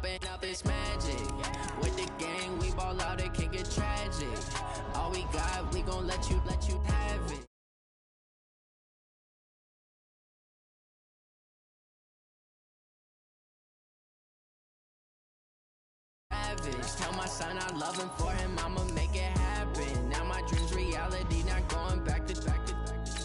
up, it's magic. With the gang, we ball out, it can get tragic. All we got, we gon' let you have it. Tell my son I love him, for him I'ma make it happen. Now my dream's reality, not going back to.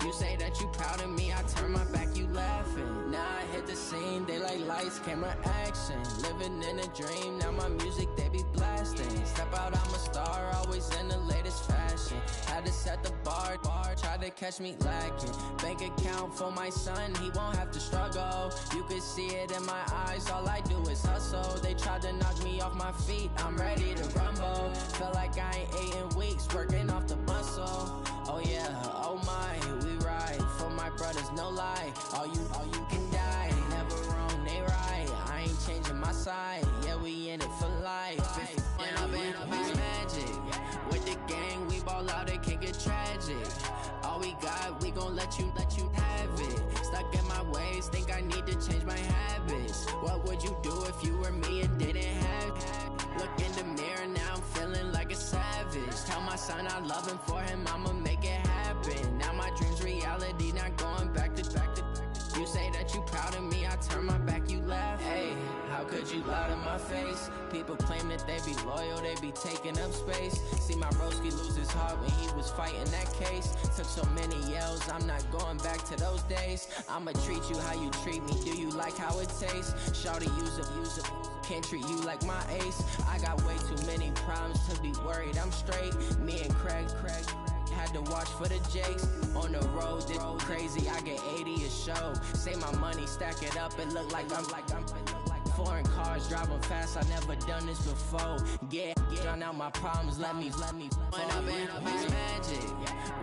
You say that you proud of me, I turn my back, you laughing. Now I hit the scene, they like lights, camera, action. Living in a dream, now my music they be blasting. Step out, I'm a star, always in the latest fashion. Had to set the bar, try to catch me lacking. Bank account for my son, he won't have to struggle. You can see it in my eyes, all I do is hustle. They tried to knock me off my feet, I'm ready to rumble. Feel like I ain't ate in weeks, working off the muscle. Oh yeah, oh my, we ride for my brothers, no lie. All you can die, never wrong, they right. I ain't changing my side, yeah, we in it for life. Up, it's magic. With the gang, we ball out, it can get tragic. All we got, we gon' let you have it. Stuck in my ways, think I need to change my habits. What would you do if you were me and didn't have it? Look in the mirror, now I'm feeling like a savage. Tell my son I love him, for him I'ma make it happen. Now my dream's reality, not going back to. You say that you proud of me, I turn my back, you laugh. Hey, how could you lie to my face? People claim that they be loyal, they be taking up space. See my broski lose his heart when he was fighting that case. Took so many yells, I'm not going back to those days. I'ma treat you how you treat me, do you like how it tastes? Shawty, use it, can't treat you like my ace. I got way too many problems to be worried, I'm straight. Me and Craig had to watch for the Jakes. On the road, this crazy, I get 80 a show. Say my money, stack it up, it look like I'm foreign cars, driving fast, I never done this before. Drown out my problems, let me up, it's magic.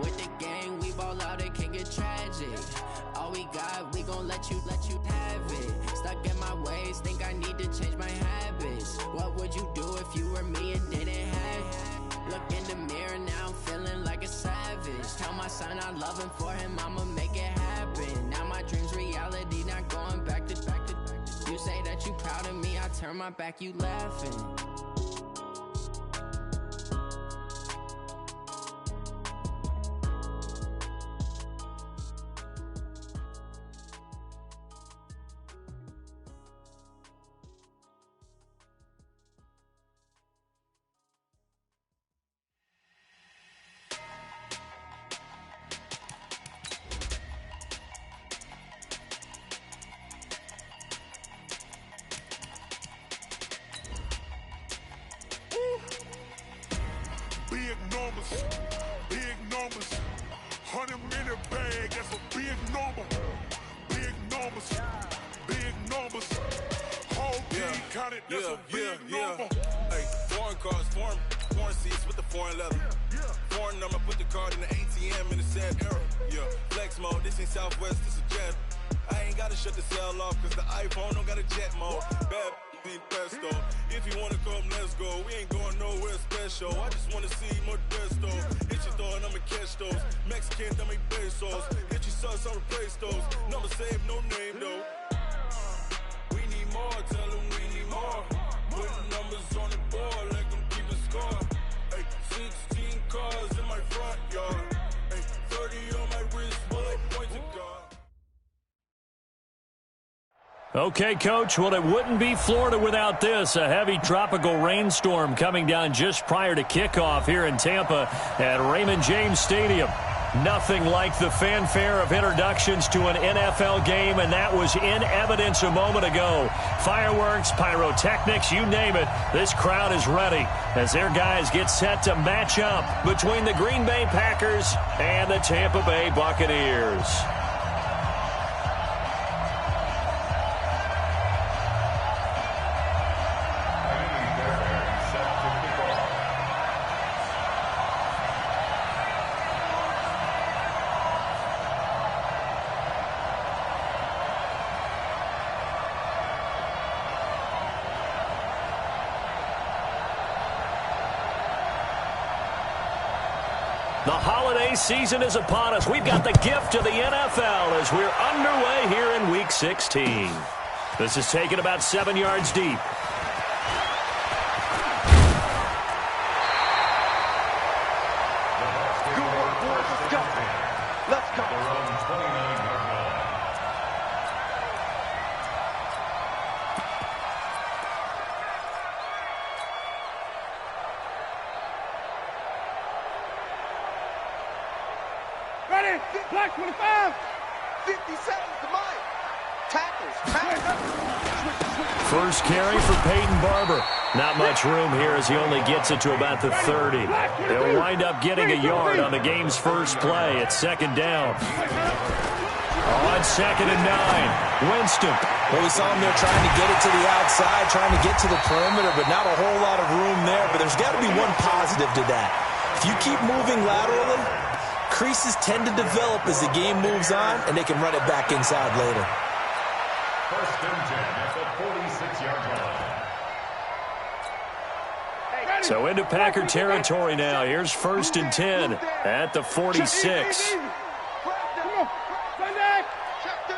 With the gang, we ball out, it can get tragic. All we got, we gon' let you have it. Stuck in my ways, think I need to change my habits. What would you do if you were me and didn't have it? Look in the mirror, now I'm feeling like a savage. Tell my son I love him, for him I'ma make it happen. Now my dream's reality, not going back to. You say that you proud of me, I turn my back, you laughing. Big numbers, 100-minute bag, that's a big number. Big numbers, whole team counted, that's a big number. Hey, foreign cars, foreign seats with the foreign leather. Foreign number, put the card in the ATM in the sad era. Yeah, flex mode, this ain't Southwest, this a jet. I ain't gotta shut the cell off, cause the iPhone don't got a jet mode. Bad pesto. If you wanna come, let's go. We ain't going nowhere special. I just wanna see Modesto. Hit your door and I'ma catch those. Mexican, that make pesos. Hit your sus, I'll replace those. Number saved, no name though. We need more, tell them we need more. Putting numbers on the board, let them keep a score. Hey, 16 cars in my front yard. Hey, 30 on my wrist, while I point to God. Okay, Coach, well, it wouldn't be Florida without this. A heavy tropical rainstorm coming down just prior to kickoff here in Tampa at Raymond James Stadium. Nothing like the fanfare of introductions to an NFL game, and that was in evidence a moment ago. Fireworks, pyrotechnics, you name it. This crowd is ready as their guys get set to match up between the Green Bay Packers and the Tampa Bay Buccaneers. The holiday season is upon us. We've got the gift of the NFL as we're underway here in Week 16. This is taken about 7 yards deep. Ready? Black 25. 50 seconds to Mike. Tackles. First carry for Peyton Barber. Not much room here as he only gets it to about the 30. They'll wind up getting a yard on the game's first play at second down. On 2nd and 9, Winston. Well, we saw him there trying to get it to the outside, trying to get to the perimeter, but not a whole lot of room there. But there's got to be one positive to that. If you keep moving laterally, creases tend to develop as the game moves on, and they can run it back inside later. First and 10 at the 46-yard line. So into Packer territory now. Here's 1st and 10 at the 46.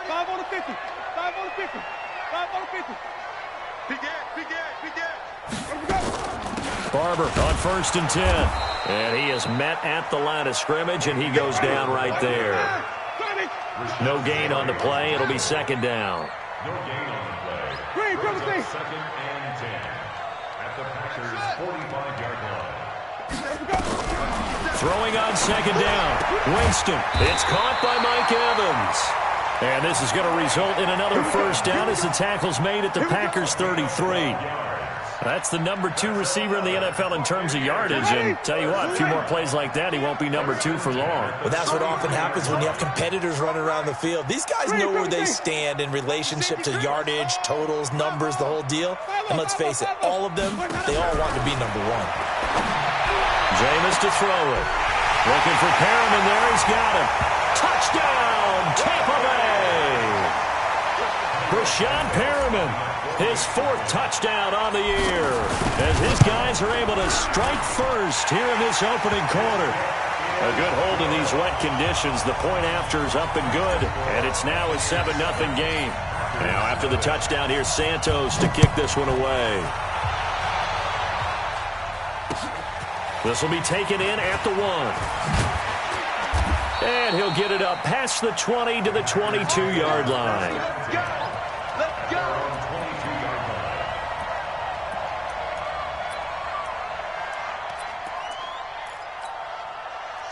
5 on the 50. 5 on the 50. 5 on the 50. Big Barber on 1st and 10. And he is met at the line of scrimmage, and he goes down right there. No gain on the play. It'll be 2nd down. No gain on the play. First, 2nd and 10 at the Packers' 45-yard line. Throwing on 2nd down. Winston. It's caught by Mike Evans. And this is going to result in another first down as the tackle's made at the Packers' 33. That's the number 2 receiver in the NFL in terms of yardage. And tell you what, a few more plays like that, he won't be number 2 for long. Well, that's what often happens when you have competitors running around the field. These guys know where they stand in relationship to yardage, totals, numbers, the whole deal. And let's face it, all of them, they all want to be number 1. Jameis to throw it. Looking for Perriman there. He's got him. Touchdown, Tampa Bay. Breshad Perriman, his 4th touchdown on the year, as his guys are able to strike first here in this opening quarter. A good hold in these wet conditions. The point after is up and good, and it's now a 7-0 game. Now after the touchdown, here's Santos to kick this one away. This will be taken in at the 1. And he'll get it up past the 20 to the 22-yard line. Let's go.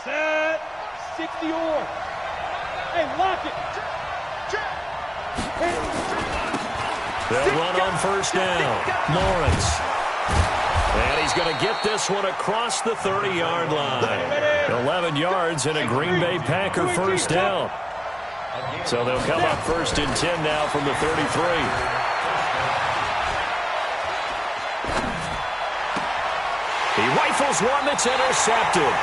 Set. 60 or. Hey, lock it. They'll run on 1st down. Lawrence. And he's going to get this one across the 30-yard line. 11 yards and a Green Bay Packer first down. So they'll come up 1st and 10 now from the 33. He rifles one that's intercepted.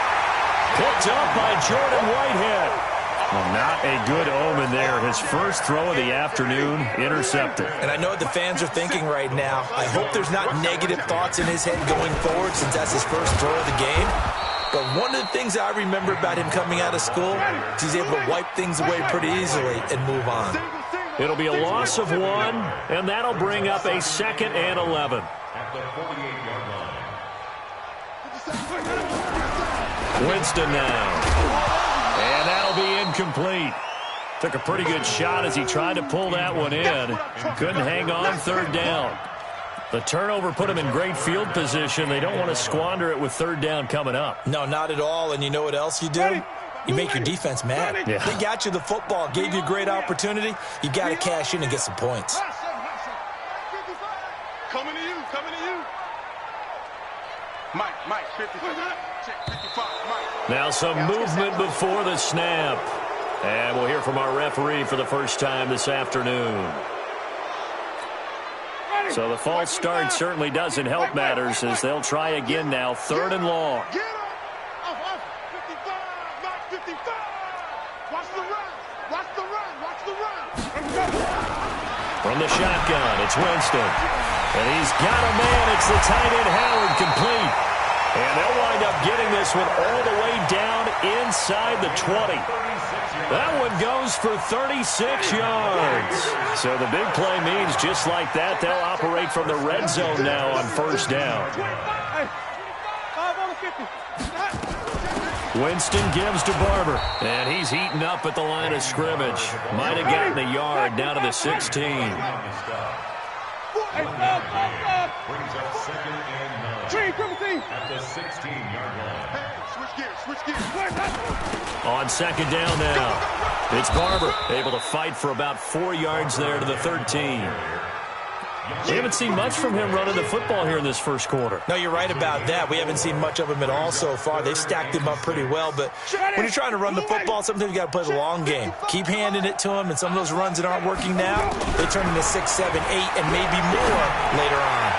Picked up by Jordan Whitehead. Well, not a good omen there. His first throw of the afternoon, intercepted. And I know what the fans are thinking right now. I hope there's not negative thoughts in his head going forward since that's his first throw of the game. But one of the things I remember about him coming out of school is he's able to wipe things away pretty easily and move on. It'll be a loss of 1, and that'll bring up a 2nd and 11. At the 48-yard line. Winston now. And that'll be incomplete. Took a pretty good shot as he tried to pull that one in. Couldn't hang on 3rd down. The turnover put him in great field position. They don't want to squander it with 3rd down coming up. No, not at all. And you know what else you do? You make your defense mad. Yeah. They got you the football, gave you a great opportunity. You got to cash in and get some points. Coming to you. Mike, 55. Check 55, Mike. Now some movement before the snap. And we'll hear from our referee for the first time this afternoon. So the false start certainly doesn't help matters as they'll try again now, 3rd and long. Get up. Off. 55, Mike, 55. Watch the run. From the shotgun, it's Winston. And he's got a man. It's the tight end, Howard, complete. And they'll wind up getting this one all the way down inside the 20. That one goes for 36 yards. So the big play means just like that, they'll operate from the red zone now on 1st down. Winston gives to Barber. And he's heating up at the line of scrimmage. Might have gotten a yard down to the 16. Brings up 2nd and 9 at the 16-yard line. On second down now, it's Barber, able to fight for about 4 yards there to the 13. We haven't seen much from him running the football here in this first quarter. No, you're right about that. We haven't seen much of him at all so far. They've stacked him up pretty well, but when you're trying to run the football, sometimes you got to play the long game. Keep handing it to him, and some of those runs that aren't working now, they turn into 6, 7, 8, and maybe more later on.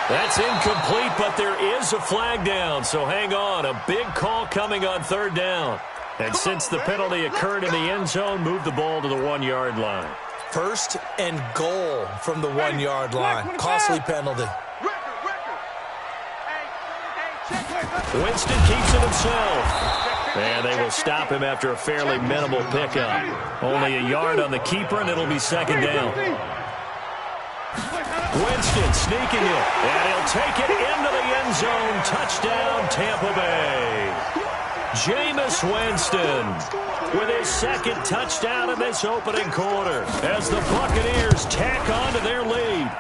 That's incomplete, but there is a flag down, so hang on. A big call coming on third down. And since the penalty occurred in the end zone, move the ball to the 1-yard line. First and goal from the 1-yard line. Costly penalty. Winston keeps it himself. And they will stop him after a fairly minimal pickup. Only a yard on the keeper, and it'll be second down. Winston sneaking it, and he'll take it into the end zone. Touchdown, Tampa Bay. Jameis Winston with his second touchdown in this opening quarter as the Buccaneers tack on to their lead.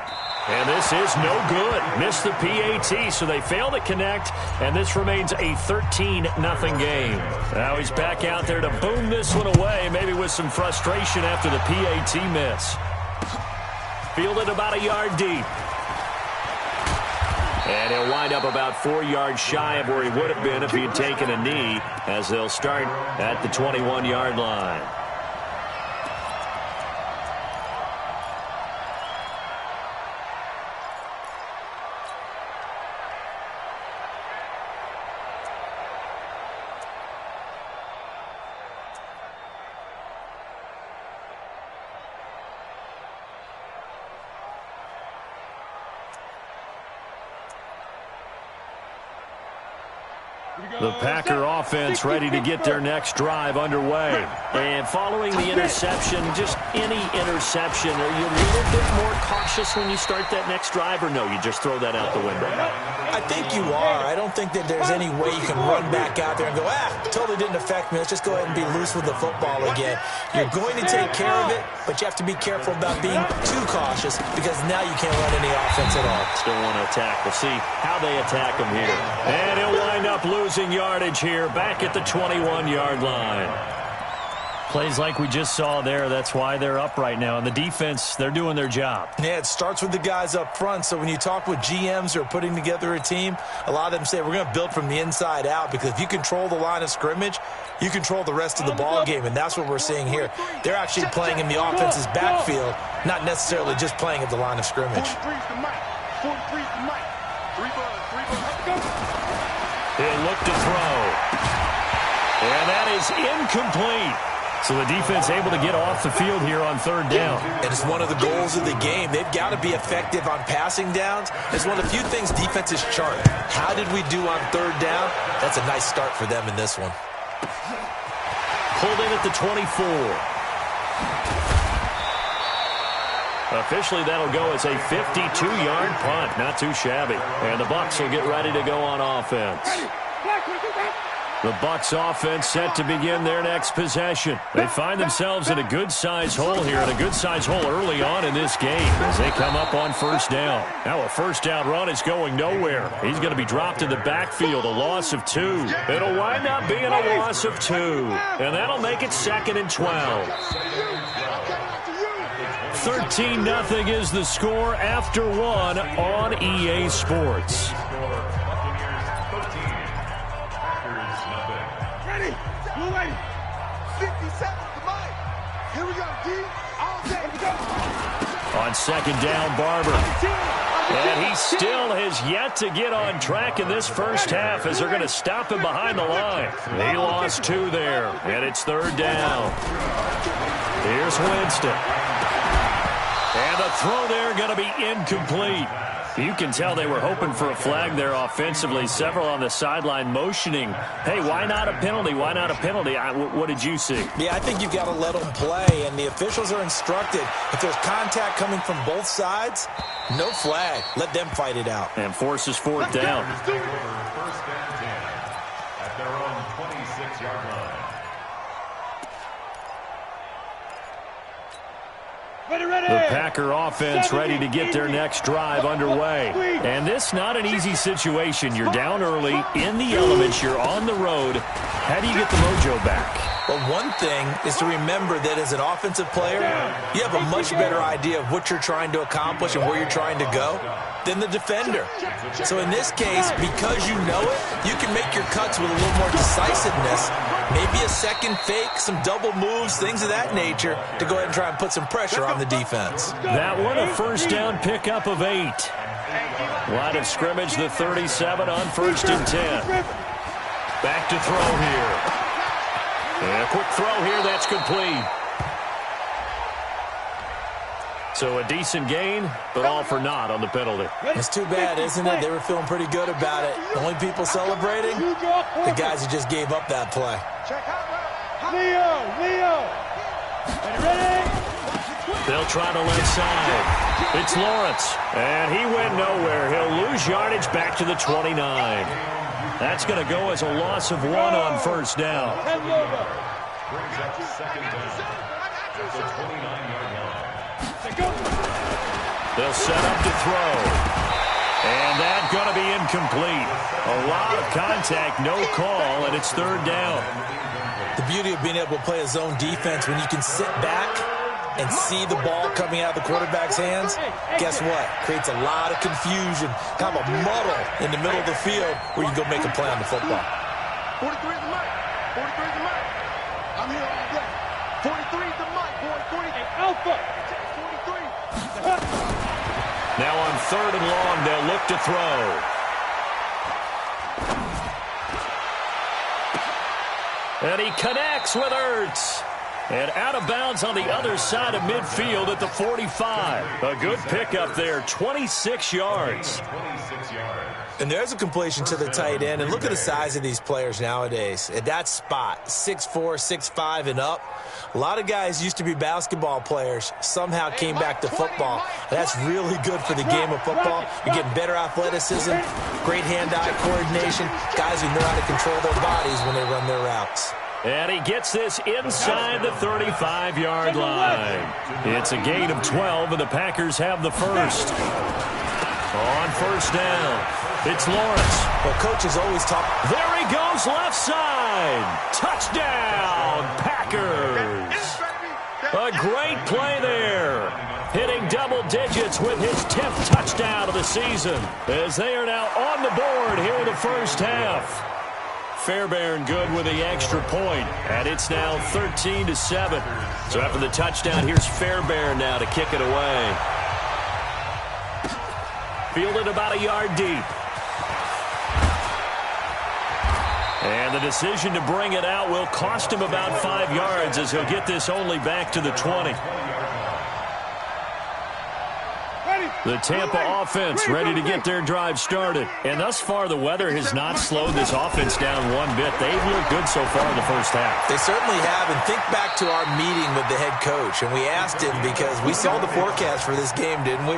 And this is no good. Missed the PAT, so they fail to connect, and this remains a 13-0 game. Now he's back out there to boom this one away, maybe with some frustration after the PAT miss. Fielded about a yard deep. And he'll wind up about 4 yards shy of where he would have been if he had taken a knee, as they'll start at the 21-yard line. The Packer offense ready to get their next drive underway. And following the interception, just any interception, are you a little bit more cautious when you start that next drive, or no, you just throw that out the window? I think you are. I don't think that there's any way you can run back out there and go, totally didn't affect me. Let's just go ahead and be loose with the football again. You're going to take care of it, but you have to be careful about being too cautious because now you can't run any offense at all. Still want to attack. We'll see how they attack him here. And he'll wind up losing yardage here back at the 21-yard line. Plays like we just saw there, that's why they're up right now. And the defense, they're doing their job. Yeah, it starts with the guys up front. So when you talk with GMs who are putting together a team, a lot of them say we're going to build from the inside out, because if you control the line of scrimmage, you control the rest of the ball game, and that's what we're seeing here. They're actually playing in the offense's backfield, not necessarily just playing at the line of scrimmage. He'll look to throw. And that is incomplete. So the defense able to get off the field here on third down. And it's one of the goals of the game. They've got to be effective on passing downs. It's one of the few things defenses chart. How did we do on third down? That's a nice start for them in this one. Pulled in at the 24. Officially, that'll go as a 52-yard punt. Not too shabby. And the Bucs will get ready to go on offense. The Bucs offense set to begin their next possession. They find themselves in a good-sized hole here, and a good-sized hole early on in this game as they come up on first down. Now a first down run is going nowhere. He's going to be dropped in the backfield, a loss of 2. It'll wind up being a loss of 2, and that'll make it 2nd and 12. 13-0 is the score after 1 on EA Sports. On second down, Barber. And he still has yet to get on track in this first half as they're going to stop him behind the line. He lost 2 there, and it's third down. Here's Winston. And the throw there going to be incomplete. You can tell they were hoping for a flag there offensively. Several on the sideline motioning, hey, why not a penalty? Why not a penalty? What did you see? Yeah, I think you've got to let them play, and the officials are instructed. If there's contact coming from both sides, no flag. Let them fight it out. And forces fourth down. First and 10 at their own 26-yard line. 1, The Packer offense ready to get their next drive underway. And this not an easy situation. You're down early, in the elements, you're on the road. How do you get the mojo back? Well, one thing is to remember that as an offensive player, you have a much better idea of what you're trying to accomplish and where you're trying to go than the defender. So in this case, because you know it, you can make your cuts with a little more decisiveness, maybe a second fake, some double moves, things of that nature, to go ahead and try and put some pressure on the defense. That one a first down pickup of 8. Line of scrimmage, the 37 on 1st and 10. Back to throw here. And a quick throw here, that's complete. So a decent gain, but all for naught on the penalty. It's too bad, isn't it? They were feeling pretty good about it. The only people celebrating, the guys who just gave up that play. Leo. Ready? They'll try to left side. It's Lawrence, and he went nowhere. He'll lose yardage back to the 29. That's going to go as a loss of 1 on first down. Brings up second down at the 29-yard line. They'll set up to throw. And that's going to be incomplete. A lot of contact, no call, and it's 3rd down. The beauty of being able to play a zone defense when you can sit back and see the ball coming out of the quarterback's hands, guess what? Creates a lot of confusion, kind of a muddle in the middle of the field where you can go make a play on the football. 43 is the mic. 43 is the mic. I'm here all day. 43 is the mic, boy. 48 Alpha. 43. Now on 3rd and long, they'll look to throw. And he connects with Ertz. And out of bounds on the other side of midfield at the 45. A good pickup there, 26 yards. And there's a completion to the tight end. And look at the size of these players nowadays. At that spot, 6'4", 6'5", and up. A lot of guys used to be basketball players, somehow came back to football. And that's really good for the game of football. You're getting better athleticism, great hand-eye coordination, guys who know how to control their bodies when they run their routes. And he gets this inside the 35-yard line. It's a gain of 12, and the Packers have the first. On first down, it's Lawrence. Well, coach has always talked. There he goes, left side. Touchdown, Packers. A great play there. Hitting double digits with his 10th touchdown of the season, as they are now on the board here in the first half. Fairbairn good with the extra point, and it's now 13-7. So after the touchdown, here's Fairbairn now to kick it away. Fielded about a yard deep. And the decision to bring it out will cost him about 5 yards, as he'll get this only back to the 20. The Tampa offense ready to get their drive started. And thus far, the weather has not slowed this offense down one bit. They've looked good so far in the first half. They certainly have. And think back to our meeting with the head coach. And we asked him, because we saw the forecast for this game, didn't we?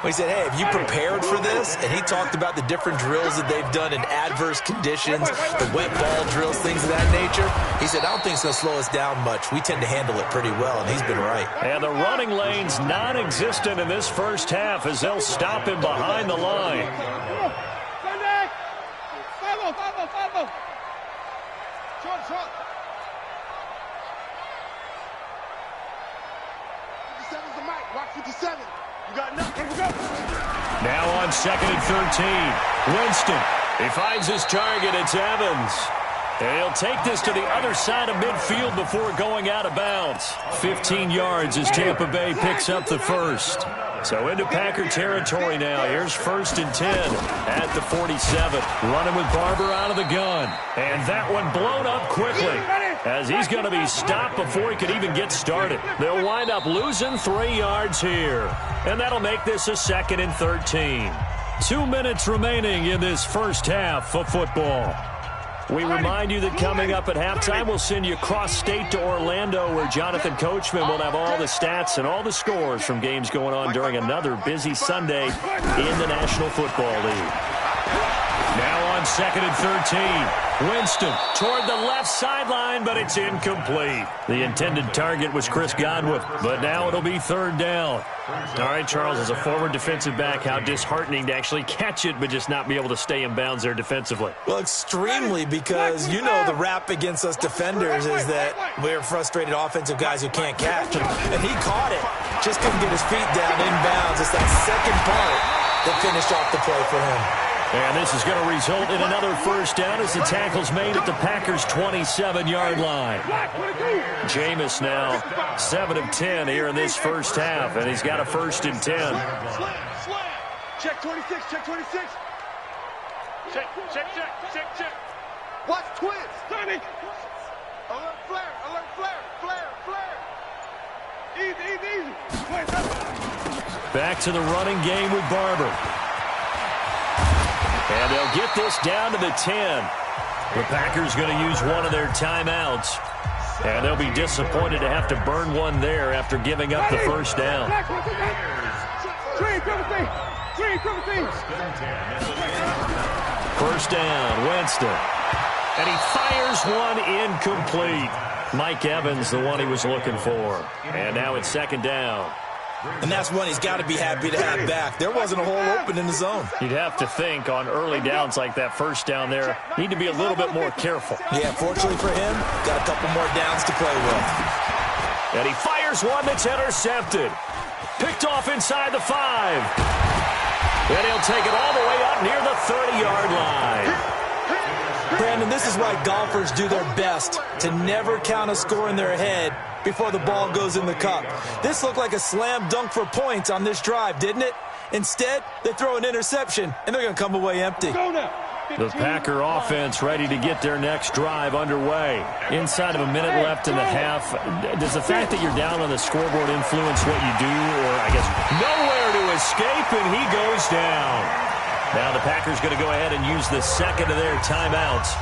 We said, hey, have you prepared for this? And he talked about the different drills that they've done in adverse conditions, the wet ball drills, things of that nature. He said, I don't think it's going to slow us down much. We tend to handle it pretty well, and he's been right. And the running lane's non-existent in this first half, as they'll stop him behind the line. Short. 57's the mic. Watch 57. You got nothing. Now on 2nd and 13. Winston. He finds his target. It's Evans. And he'll take this to the other side of midfield before going out of bounds. 15 yards as Tampa Bay picks up the first. So into Packer territory now. Here's 1st and 10 at the 47. Running with Barber out of the gun. And that one blown up quickly, as he's going to be stopped before he could even get started. They'll wind up losing 3 yards here. And that'll make this a 2nd and 13. 2 minutes remaining in this first half of football. We remind you that coming up at halftime, we'll send you cross-state to Orlando, where Jonathan Coachman will have all the stats and all the scores from games going on during another busy Sunday in the National Football League. Now on on 2nd and 13. Winston toward the left sideline, but it's incomplete. The intended target was Chris Godwin, but now it'll be 3rd down. All right, Charles, as a forward defensive back, how disheartening to actually catch it but just not be able to stay in bounds there defensively. Well, extremely, because you know the rap against us defenders is that we're frustrated offensive guys who can't catch. And he caught it. Just couldn't get his feet down in bounds. It's that second part that finished off the play for him. And this is going to result in another 1st down as the tackle's made at the Packers' 27-yard line. Jameis now 7 of 10 here in this first half, and he's got a 1st and 10. Check 26, check 26. Check. Watch twins. Sonny. Alert flare. Easy. Back to the running game with Barber. And they'll get this down to the 10. The Packers going to use one of their timeouts. And they'll be disappointed to have to burn one there after giving up the 1st down. First down, Winston. And he fires one incomplete. Mike Evans, the one he was looking for. And now it's 2nd down. And that's one he's got to be happy to have back. There wasn't a hole open in the zone. You'd have to think on early downs like that 1st down there, need to be a little bit more careful. Yeah, fortunately for him, got a couple more downs to play with. And he fires one that's intercepted. Picked off inside the 5. And he'll take it all the way up near the 30-yard line. Brandon, this is why golfers do their best to never count a score in their head before the ball goes in the cup. This looked like a slam dunk for points on this drive, didn't it? Instead, they throw an interception, and they're going to come away empty. The Packer offense ready to get their next drive underway. Inside of a minute left in the half, does the fact that you're down on the scoreboard influence what you do? Or, I guess, nowhere to escape, and he goes down. Now the Packers going to go ahead and use the 2nd of their timeouts,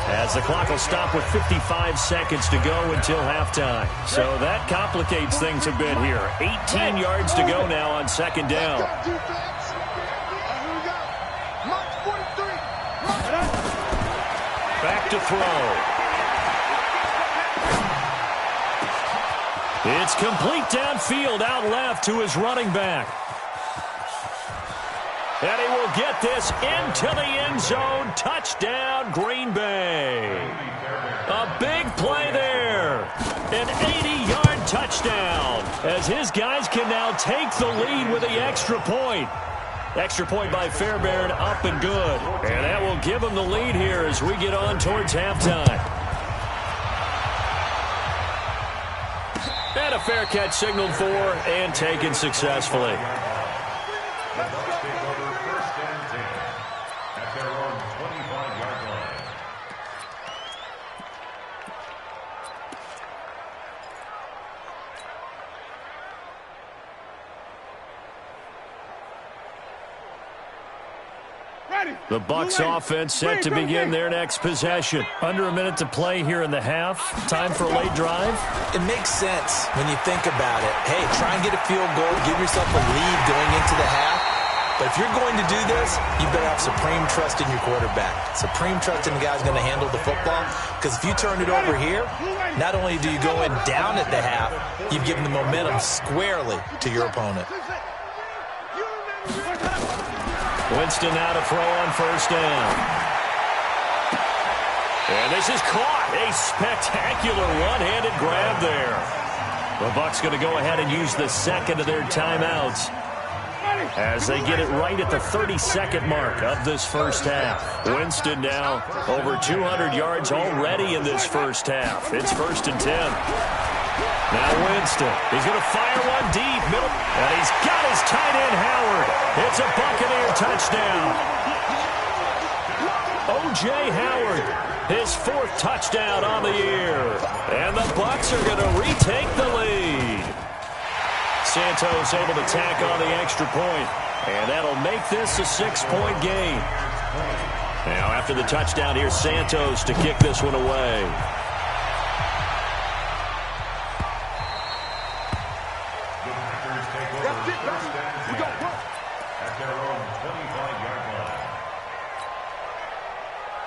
as the clock will stop with 55 seconds to go until halftime. So that complicates things a bit here. 18 yards to go now on 2nd down. Back to throw. It's complete downfield out left to his running back. And he will get this into the end zone. Touchdown, Green Bay. A big play there. An 80-yard touchdown, as his guys can now take the lead with the extra point. Extra point by Fairbairn, up and good. And that will give them the lead here as we get on towards halftime. And a fair catch signaled for and taken successfully. The Bucs offense set to begin their next possession. Under a minute to play here in the half. Time for a late drive. It makes sense when you think about it. Hey, try and get a field goal, give yourself a lead going into the half. But if you're going to do this, you better have supreme trust in your quarterback. Supreme trust in the guy who's going to handle the football. Because if you turn it over here, not only do you go in down at the half, you've given the momentum squarely to your opponent. Winston now to throw on 1st down. And this is caught. A spectacular one-handed grab there. The Bucs going to go ahead and use the 2nd of their timeouts as they get it right at the 32nd mark of this first half. Winston now over 200 yards already in this first half. It's 1st and 10. Now Winston, he's going to fire one deep, middle, and he's got his tight end Howard. It's a Buccaneer touchdown. O.J. Howard, his 4th touchdown on the year. And the Bucs are going to retake the lead. Santos able to tack on the extra point, and that'll make this a 6-point game. Now after the touchdown, here's Santos to kick this one away.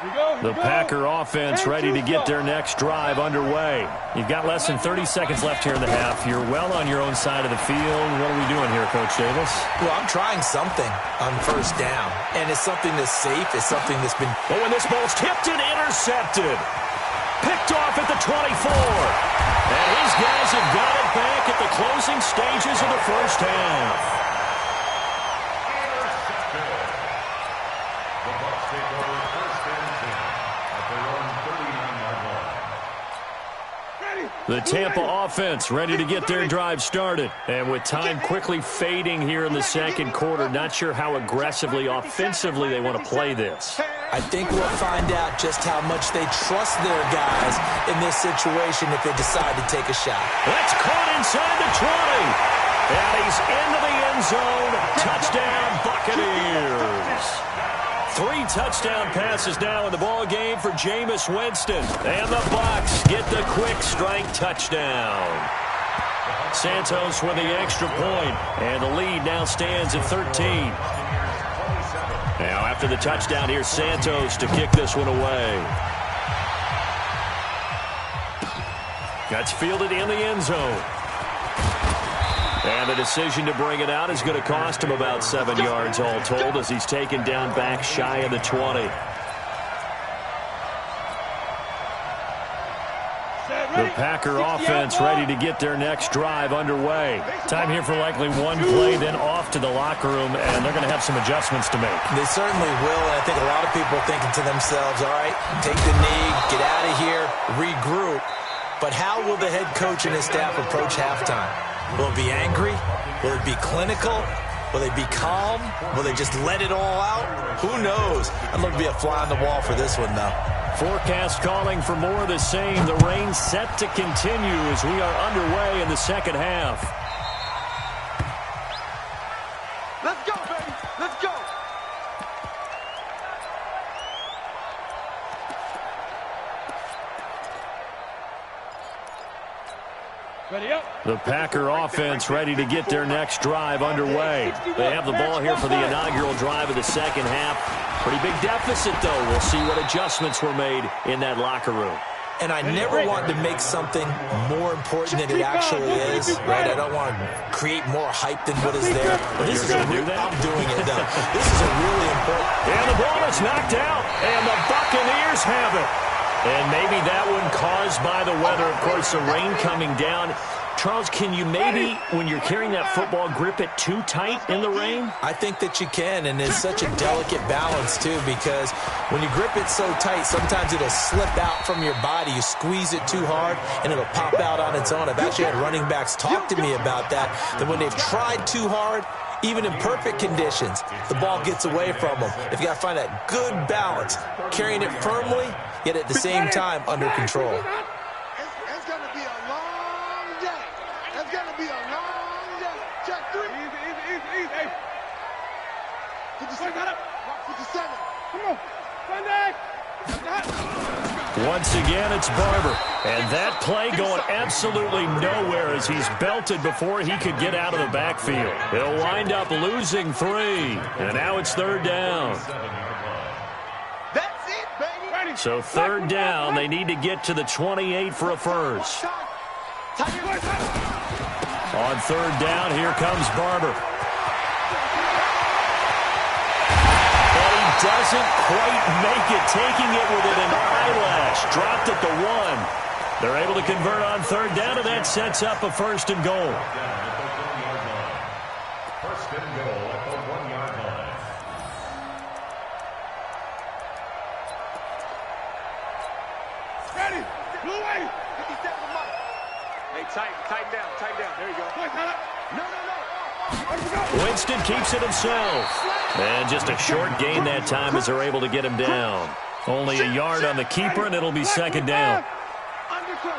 The Packer offense ready to get their next drive underway. You've got less than 30 seconds left here in the half. You're well on your own side of the field. What are we doing here, Coach Davis? Well, I'm trying something on first down, and it's something that's safe. It's something that's been... Oh, and this ball's tipped and intercepted. Picked off at the 24. And his guys have got it back at the closing stages of the first half. The Tampa offense ready to get their drive started. And with time quickly fading here in the second quarter, not sure how aggressively, offensively they want to play this. I think we'll find out just how much they trust their guys in this situation if they decide to take a shot. That's caught inside the 20. And he's into the end zone. Touchdown, Buccaneers. 3 touchdown passes now in the ball game for Jameis Winston. And the Bucs get the quick strike touchdown. Santos with the extra point, and the lead now stands at 13. Now after the touchdown, here's Santos to kick this one away. That's fielded in the end zone. And the decision to bring it out is going to cost him about 7 yards all told as he's taken down back shy of the 20. The Packer offense ready to get their next drive underway. Time here for likely one play, then off to the locker room, and they're going to have some adjustments to make. They certainly will, and I think a lot of people are thinking to themselves, all right, take the knee, get out of here, regroup. But how will the head coach and his staff approach halftime? Will it be angry? Will it be clinical? Will they be calm? Will they just let it all out? Who knows? I'd love to be a fly on the wall for this one, though. Forecast calling for more of the same. The rain set to continue as we are underway in the second half. Let's go, baby. Let's go. The Packer offense ready to get their next drive underway. They have the ball here for the inaugural drive of the second half. Pretty big deficit, though. We'll see what adjustments were made in that locker room. And I never want to make something more important than it actually is, right? I don't want to create more hype than what is there. But this is I'm doing it, though. This is a really important... And the ball is knocked out, and the Buccaneers have it. And maybe that one caused by the weather. Of course, the rain coming down. Charles, can you maybe, when you're carrying that football, grip it too tight in the rain? I think that you can, and it's such a delicate balance, too, because when you grip it so tight, sometimes it'll slip out from your body. You squeeze it too hard, and it'll pop out on its own. I've actually had running backs talk to me about that when they've tried too hard, even in perfect conditions, the ball gets away from them. If you got to find that good balance, carrying it firmly, yet at the same time under control. It's going to be a long day. It's going to be a long day. Check 3. Easy. 57. 57. Come on. Sunday. Once again, it's Barber. And that play going absolutely nowhere as he's belted before he could get out of the backfield. He'll wind up losing 3. And now it's third down. That's it, baby. So third down, they need to get to the 28 for a first. On third down, here comes Barber. But he doesn't quite make it, taking it within an eyelash. Dropped at the 1. They're able to convert on third down, and that sets up a first and goal. First and goal at the 1-yard line. Ready. Blue way. 57 Mike. Hey, tighten down. There you go. No. Winston keeps it himself. And just a short gain that time as they're able to get him down. Only a yard on the keeper, and it'll be second down. Undercrunch.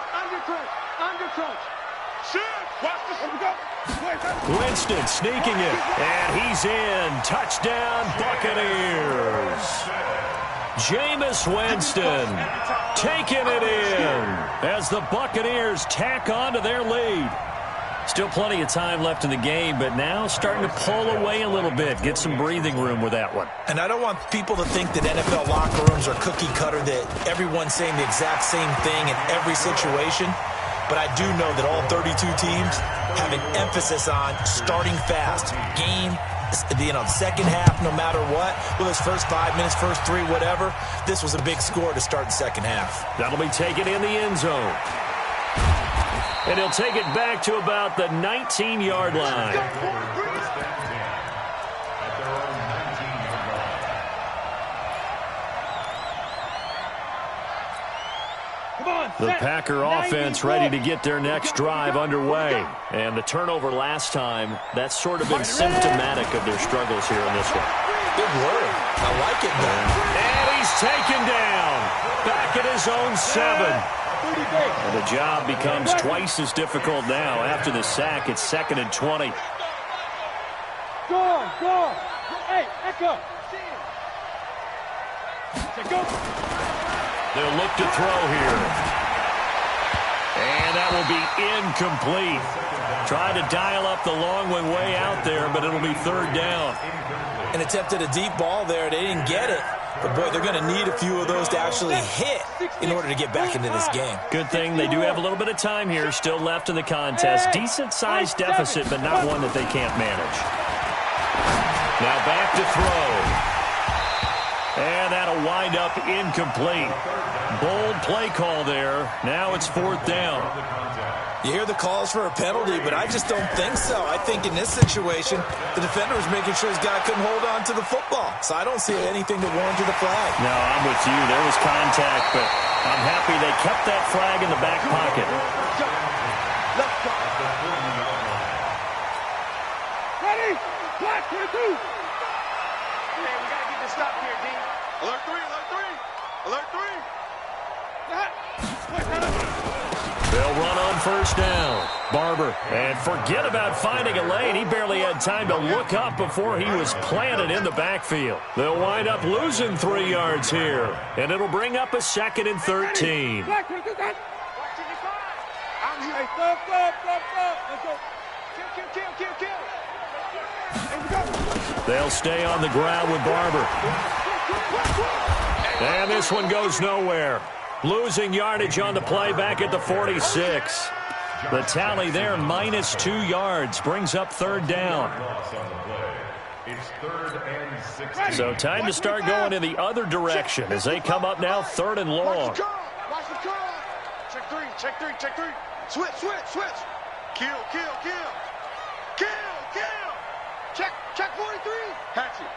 Shoot. Watch this. Winston sneaking it, and he's in. Touchdown, Buccaneers. Jameis Winston taking it in as the Buccaneers tack on to their lead. Still plenty of time left in the game, but now starting to pull away a little bit. Get some breathing room with that one. And I don't want people to think that NFL locker rooms are cookie cutter, that everyone's saying the exact same thing in every situation. But I do know that all 32 teams have an emphasis on starting fast. Game, second half, no matter what. Well, those first 5 minutes, first 3, whatever. This was a big score to start the second half. That'll be taken in the end zone. And he'll take it back to about the 19-yard line. The Packer offense ready to get their next drive underway. And the turnover last time, that's sort of been symptomatic of their struggles here in this one. Good work. I like it, though. And he's taken down. Back at his own 7. And the job becomes twice as difficult now. After the sack, it's 2nd and 20. Go. Hey, Echo. They'll look to throw here. And that will be incomplete. Try to dial up the long one way out there, but it'll be 3rd down. And attempted a deep ball there. They didn't get it. But, boy, they're going to need a few of those to actually hit in order to get back into this game. Good thing they do have a little bit of time here still left in the contest. Decent-sized deficit, but not one that they can't manage. Now back to throw. And that'll wind up incomplete. Bold play call there. Now it's 4th down. You hear the calls for a penalty, but I just don't think so. I think in this situation, the defender was making sure his guy couldn't hold on to the football. So I don't see anything that warranted the flag. No, I'm with you. There was contact, but I'm happy they kept that flag in the back pocket. Ready? Black 22. Man, we got to get this stop here, D. Alert 3, alert 3. Alert 3. They'll run on 1st down. Barber. And forget about finding a lane. He barely had time to look up before he was planted in the backfield. They'll wind up losing 3 yards here. And it'll bring up a 2nd and 13. I'm here. Hey, stop. Let's go. Kill. They'll stay on the ground with Barber. And this one goes nowhere. Losing yardage on the play back at the 46. The tally there, minus 2 yards, brings up 3rd down. So time to start going in the other direction as they come up now 3rd and long. Watch the curl. Check 3. Switch. Kill. Check 43. Hatchet.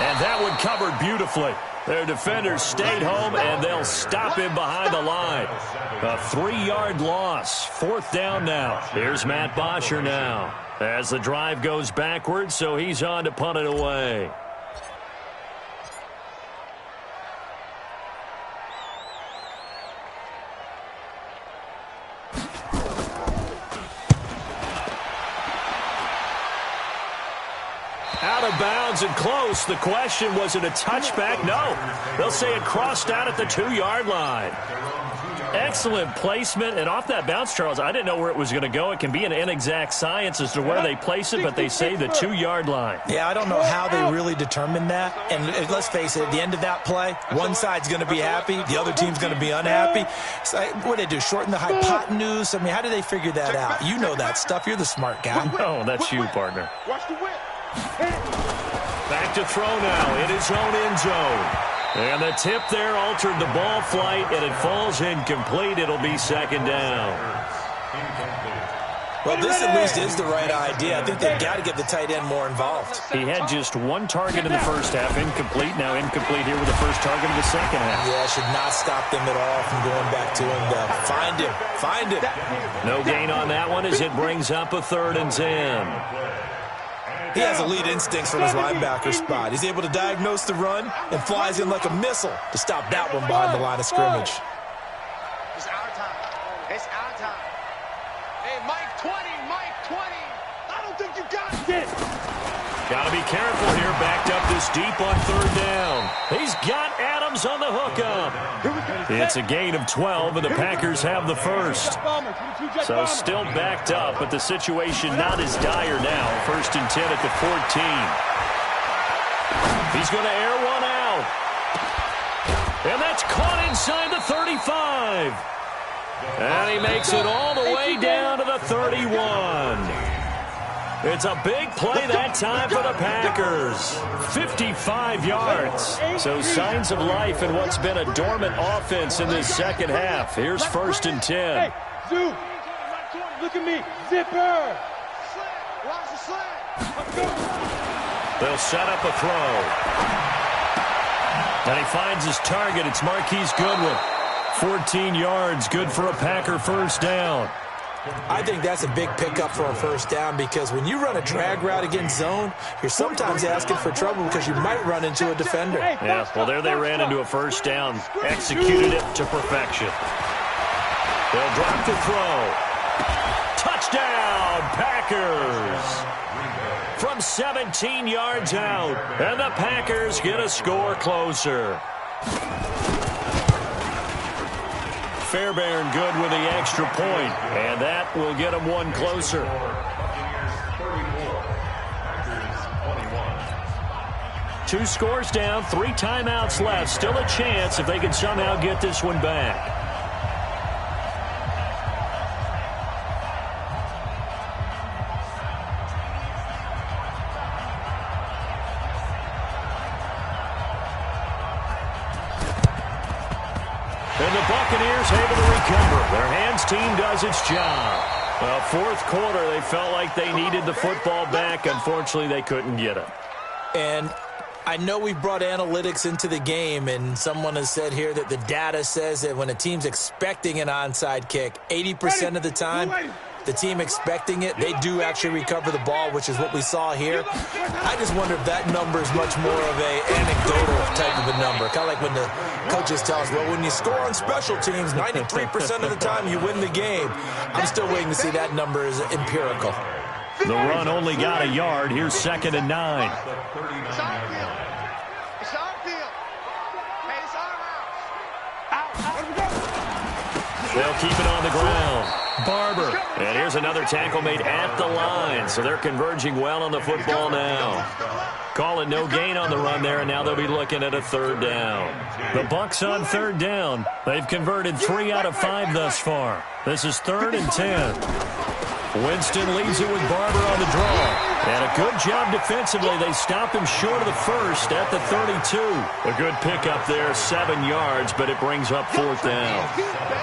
And that one covered beautifully. Their defenders stayed home, and they'll stop him behind the line. A 3-yard loss. 4th down now. Here's Matt Bosher now. As the drive goes backwards, so he's on to punt it away. Out of bounds and close. The question, was it a touchback? No. They'll say it crossed out at the 2-yard line. Excellent placement. And off that bounce, Charles, I didn't know where it was going to go. It can be an inexact science as to where they place it, but they say the 2-yard line. Yeah, I don't know how they really determined that. And let's face it, at the end of that play, one side's going to be happy, the other team's going to be unhappy. So what do they do, shorten the hypotenuse? I mean, how do they figure that out? You know that stuff. You're the smart guy. No, that's you, partner. Watch the whip. Back to throw now in his own end zone. And the tip there altered the ball flight, and it falls incomplete. It'll be 2nd down. Well, this at least is the right idea. I think they've got to get the tight end more involved. He had just 1 target in the first half, incomplete. Now incomplete here with the first target of the second half. Yeah, should not stop them at all from going back to him. Find him. No gain on that one as it brings up a 3rd and 10. He has elite instincts from his linebacker spot. He's able to diagnose the run and flies in like a missile to stop that one behind the line of scrimmage. It's our time. Hey, Mike 20. I don't think you got it. Got to be careful here. Backed up this deep on third down. He's got Adams on the hookup. It's a gain of 12, and the Packers have the first. So still backed up, but the situation not as dire now. 1st and 10 at the 14. He's going to air one out. And that's caught inside the 35. And he makes it all the way down to the 31. It's a big play that time for the Packers. 55 yards. So signs of life in what's been a dormant offense in this second half. Here's 1st and 10. Hey, Zoo, look at me. Zipper. Watch the slant. They'll set up a throw. And he finds his target. It's Marquise Goodwin. 14 yards, good for a Packer first down. I think that's a big pickup for a first down because when you run a drag route against zone, you're sometimes asking for trouble because you might run into a defender. Yeah, well, there they ran into a first down. Executed it to perfection. They'll drop the throw. Touchdown, Packers! From 17 yards out, and the Packers get a score closer. Fairbairn good with the extra point, and that will get them one closer. 2 scores down, 3 timeouts left. Still a chance if they can somehow get this one back. And the Buccaneers able to recover. Their hands team does its job. Well, 4th quarter, they felt like they needed the football back. Unfortunately, they couldn't get it. And I know we've brought analytics into the game, and someone has said here that the data says that when a team's expecting an onside kick, 80% of the time, the team expecting it, they do actually recover the ball, which is what we saw here. I just wonder if that number is much more of a anecdotal type of a number. Kind of like when the coaches tell us, well, when you score on special teams, 93% of the time you win the game. I'm still waiting to see that number is empirical. The run only got a yard. Here's 2nd and 9. It's our field. It's our field. Hey, it's our house. They'll keep it on the ground. Barber. And here's another tackle made at the line. So they're converging well on the football now. Call it no gain on the run there, and now they'll be looking at a 3rd down. The Bucs on 3rd down. They've converted 3 out of 5 thus far. This is 3rd and 10. Winston leaves it with Barber on the draw. And a good job defensively. They stop him short of the first at the 32. A good pickup there, 7 yards, but it brings up 4th down.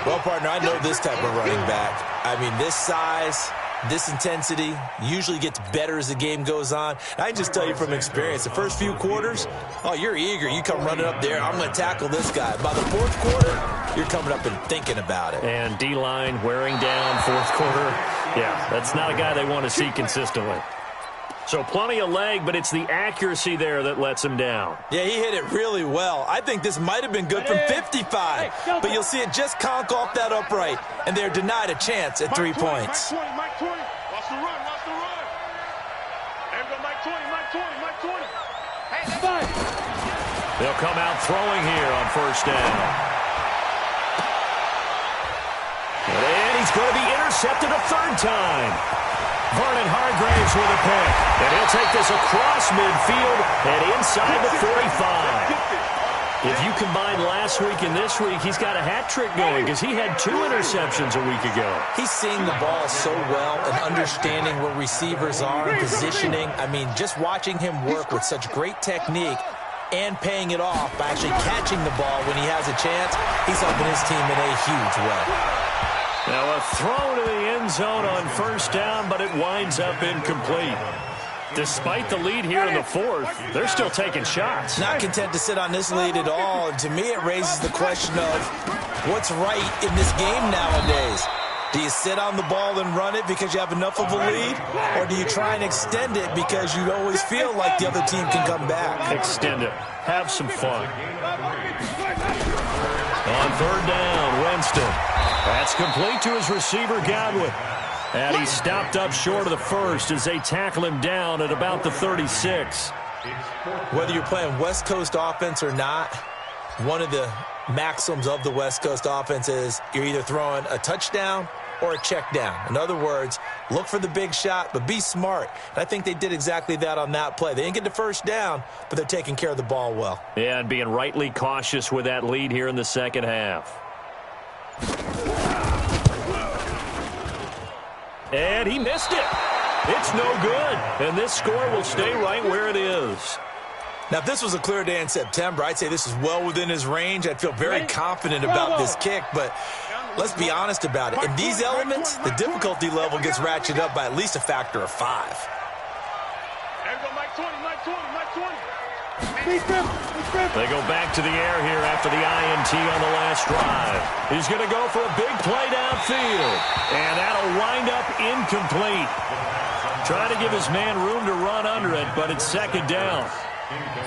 Well, partner, I know this type of running back. I mean, this size, this intensity usually gets better as the game goes on. I can just tell you from experience, the first few quarters, oh, you're eager. You come running up there, I'm going to tackle this guy. By the 4th quarter, you're coming up and thinking about it. And D-line wearing down 4th quarter. Yeah, that's not a guy they want to see consistently. So plenty of leg, but it's the accuracy there that lets him down. Yeah, he hit it really well. I think this might have been good from 55, but you'll see it just conk off that upright, and they're denied a chance at 3 points. Mike 20. Watch the run. Watch the run. There we go, Mike 20. Mike 20. Mike 20. Hey, that's They'll come out throwing here on 1st down. And he's going to be intercepted a 3rd time. Vernon Hargreaves with a pick. And he'll take this across midfield and inside the 45. If you combine last week and this week, he's got a hat trick going because he had 2 interceptions a week ago. He's seeing the ball so well and understanding where receivers are and positioning. I mean, just watching him work with such great technique and paying it off by actually catching the ball when he has a chance, he's helping his team in a huge way. Now a throw to the end zone on 1st down, but it winds up incomplete. Despite the lead here in the 4th, they're still taking shots. Not content to sit on this lead at all. And to me, it raises the question of what's right in this game nowadays. Do you sit on the ball and run it because you have enough of a lead? Or do you try and extend it because you always feel like the other team can come back? Extend it. Have some fun. On 3rd down, Winston. That's complete to his receiver, Godwin. And he's stopped up short of the first as they tackle him down at about the 36. Whether you're playing West Coast offense or not, one of the maxims of the West Coast offense is you're either throwing a touchdown or a check down. In other words, look for the big shot, but be smart. And I think they did exactly that on that play. They didn't get the first down, but they're taking care of the ball well. Yeah, and being rightly cautious with that lead here in the second half. And he missed it. It's no good. And this score will stay right where it is. Now, if this was a clear day in September, I'd say this is well within his range. I'd feel very confident about this kick, but let's be honest about it. In these elements, the difficulty level gets ratcheted up by at least a factor of 5. They go back to the air here after the INT on the last drive. He's going to go for a big play downfield, and that'll wind up incomplete. Trying to give his man room to run under it, but it's second down.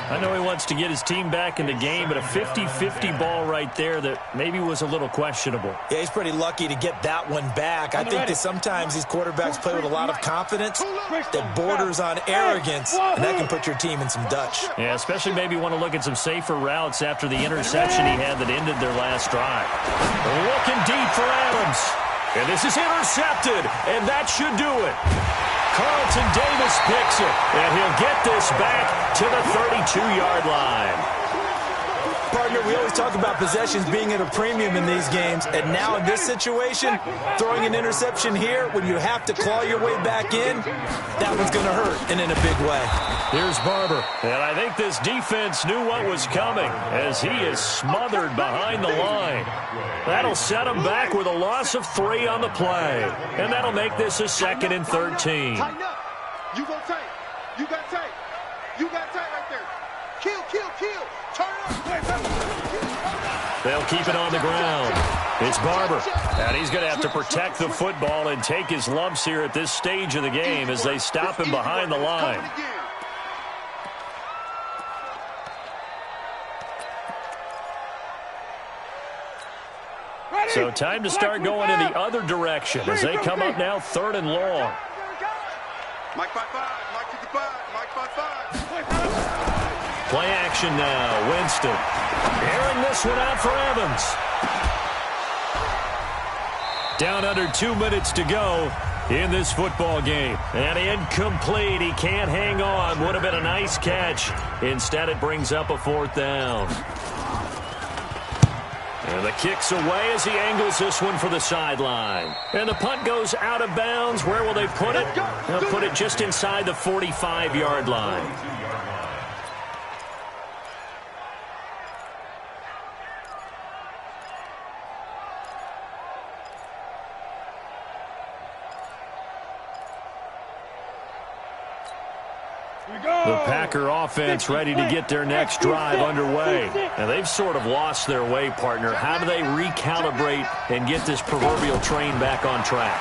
I know he wants to get his team back in the game, but a 50-50 ball right there that maybe was a little questionable. Yeah, he's pretty lucky to get that one back. I think that sometimes these quarterbacks play with a lot of confidence that borders on arrogance, and that can put your team in some Dutch. Yeah, especially maybe want to look at some safer routes after the interception he had that ended their last drive. Looking deep for Adams. And this is intercepted, and that should do it. Carlton Davis picks it, and he'll get this back to the 32-yard line. Partner, we always talk about possessions being at a premium in these games, and now in this situation, throwing an interception here when you have to claw your way back in, that one's going to hurt, and in a big way. Here's Barber, and I think this defense knew what was coming as he is smothered behind the line. That'll set him back with a loss of 3 on the play, and that'll make this a 2nd and 13. Tighten up. You go tight. You got tight. You got tight right there. Kill, kill, kill. Turn up. They'll keep it on the ground. It's Barber, and he's going to have to protect the football and take his lumps here at this stage of the game as they stop him behind the line. So time to start going in the other direction as they come up now 3rd and long. Mike 5-5. Mike 55. Mike 5-5. Play action now. Winston airing this one out for Evans. Down under 2 minutes to go in this football game. And incomplete. He can't hang on. Would have been a nice catch. Instead, it brings up a 4th down. And the kick's away as he angles this one for the sideline. And the punt goes out of bounds. Where will they put it? They'll put it just inside the 45-yard line. The Packer offense ready to get their next drive underway. Now, they've sort of lost their way, partner. How do they recalibrate and get this proverbial train back on track?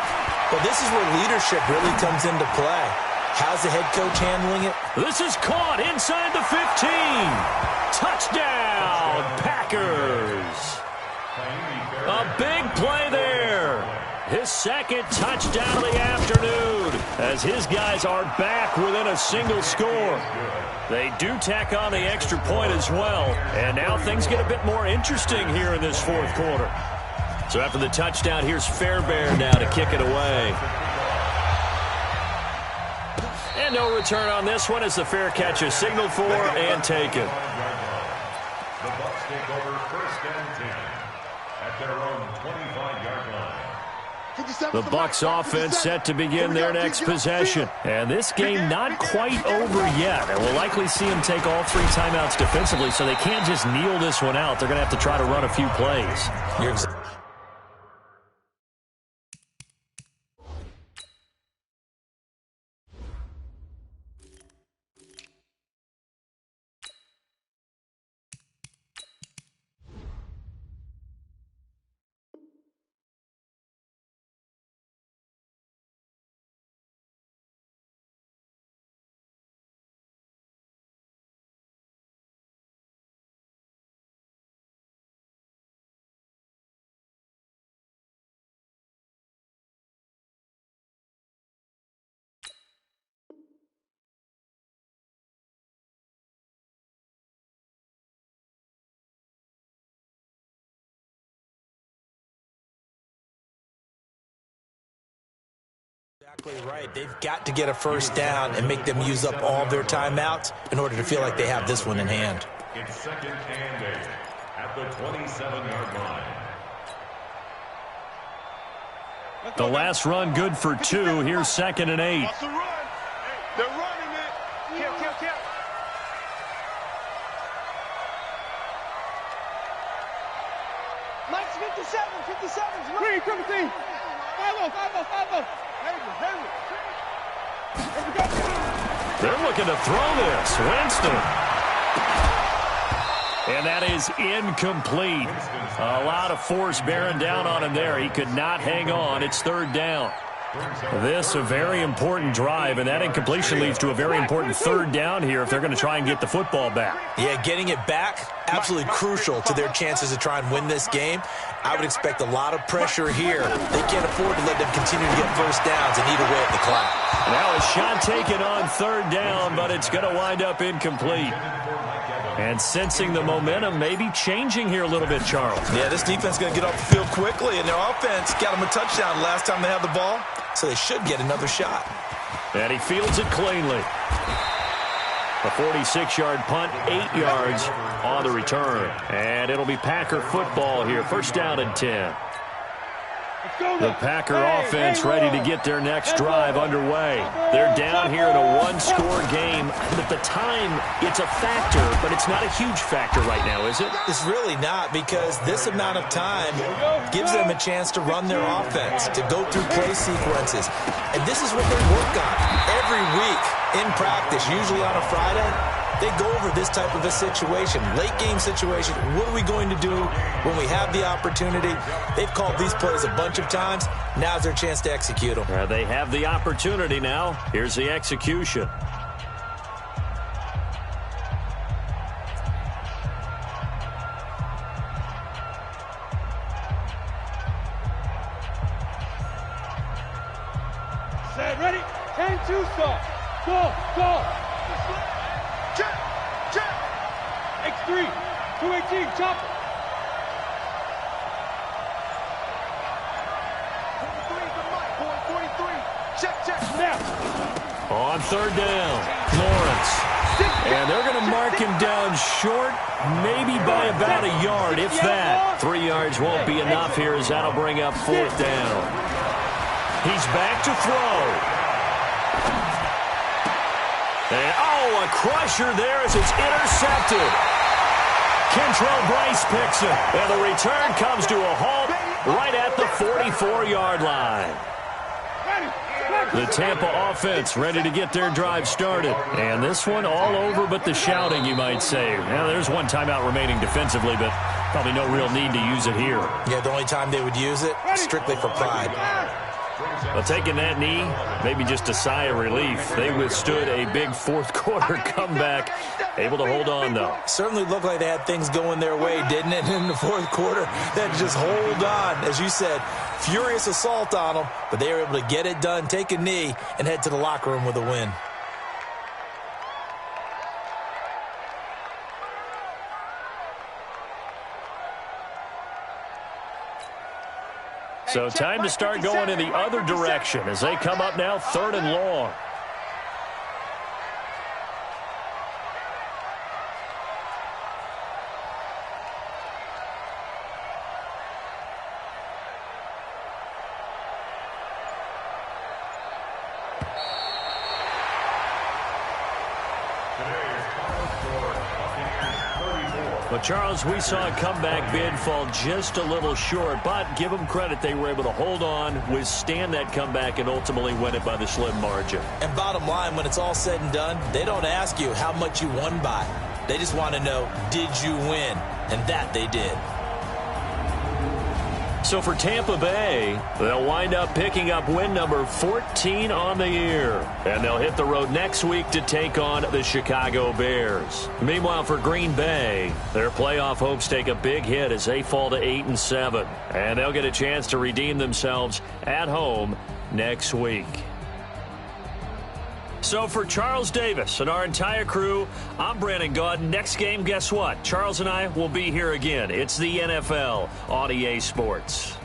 Well, this is where leadership really comes into play. How's the head coach handling it? This is caught inside the 15. Touchdown, Packers. A big play there. His 2nd touchdown of the afternoon as his guys are back within a single score. They do tack on the extra point as well, and now things get a bit more interesting here in this 4th quarter. So after the touchdown, here's Fairbairn now to kick it away. And no return on this one as the fair catch is signaled for and taken. The Bucs take over 1st and 10 at their own 25-yard line. The Bucs offense set to begin their next possession. And this game not quite over yet. And we'll likely see them take all 3 timeouts defensively, so they can't just kneel this one out. They're going to have to try to run a few plays. exactly right. They've got to get a first down and make them use up all their timeouts in order to feel like they have this one in hand. It's 2nd and 8 at the 27-yard line. The last run good for 2. Here's 2nd and 8. That's a run. They're running it. Kill. Mike's 57's running. Green, Timothy. 5-0. They're looking to throw this. Winston. And that is incomplete. A lot of force bearing down on him there. He could not hang on. It's 3rd down. This a very important drive, and that incompletion leads to a very important 3rd down here if they're going to try and get the football back. Yeah, getting it back, absolutely crucial to their chances to try and win this game. I would expect a lot of pressure here. They can't afford to let them continue to get first downs and eat away at the clock. Now a shot taken on 3rd down, but it's going to wind up incomplete. And sensing the momentum, maybe changing here a little bit, Charles. Yeah, this defense is going to get off the field quickly, and their offense got them a touchdown last time they had the ball, so they should get another shot. And he fields it cleanly. A 46-yard punt, 8 yards on the return. And it'll be Packer football here. 1st down and 10. The Packer offense ready to get their next drive underway. They're down here in a 1-score game. At the time, it's a factor, but it's not a huge factor right now, is it? It's really not, because this amount of time gives them a chance to run their offense, to go through play sequences. And this is what they work on every week in practice, usually on a Friday. They go over this type of a situation, late game situation. What are we going to do when we have the opportunity? They've called these plays a bunch of times. Now's their chance to execute them. They have the opportunity now. Here's the execution. Set, ready? 10-2 start. Go. Check. X3, 218, chopper. 43, check. Snap. On 3rd down, Lawrence. And they're going to mark him down short, maybe by about a yard, if that. 3 yards won't be enough here, as that'll bring up 4th down. He's back to throw. And, a crusher there as it's intercepted. Kentrell Brice picks it, and the return comes to a halt right at the 44-yard line. The Tampa offense ready to get their drive started. And this one all over but the shouting, you might say. Now, there's one timeout remaining defensively, but probably no real need to use it here. Yeah, the only time they would use it, strictly for pride. Well, taking that knee, maybe just a sigh of relief. They withstood a big 4th quarter comeback. Able to hold on, though. Certainly looked like they had things going their way, didn't it? In the 4th quarter, they had to just hold on. As you said, furious assault on them, but they were able to get it done, take a knee, and head to the locker room with a win. So time to start going in the other direction as they come up now 3rd and long. But, Charles, we saw a comeback bid fall just a little short, but give them credit. They were able to hold on, withstand that comeback, and ultimately win it by the slim margin. And bottom line, when it's all said and done, they don't ask you how much you won by. They just want to know, did you win? And that they did. So for Tampa Bay, they'll wind up picking up win number 14 on the year. And they'll hit the road next week to take on the Chicago Bears. Meanwhile, for Green Bay, their playoff hopes take a big hit as they fall to 8-7. And they'll get a chance to redeem themselves at home next week. So for Charles Davis and our entire crew, I'm Brandon Gaudin. Next game, guess what? Charles and I will be here again. It's the NFL on EA Sports.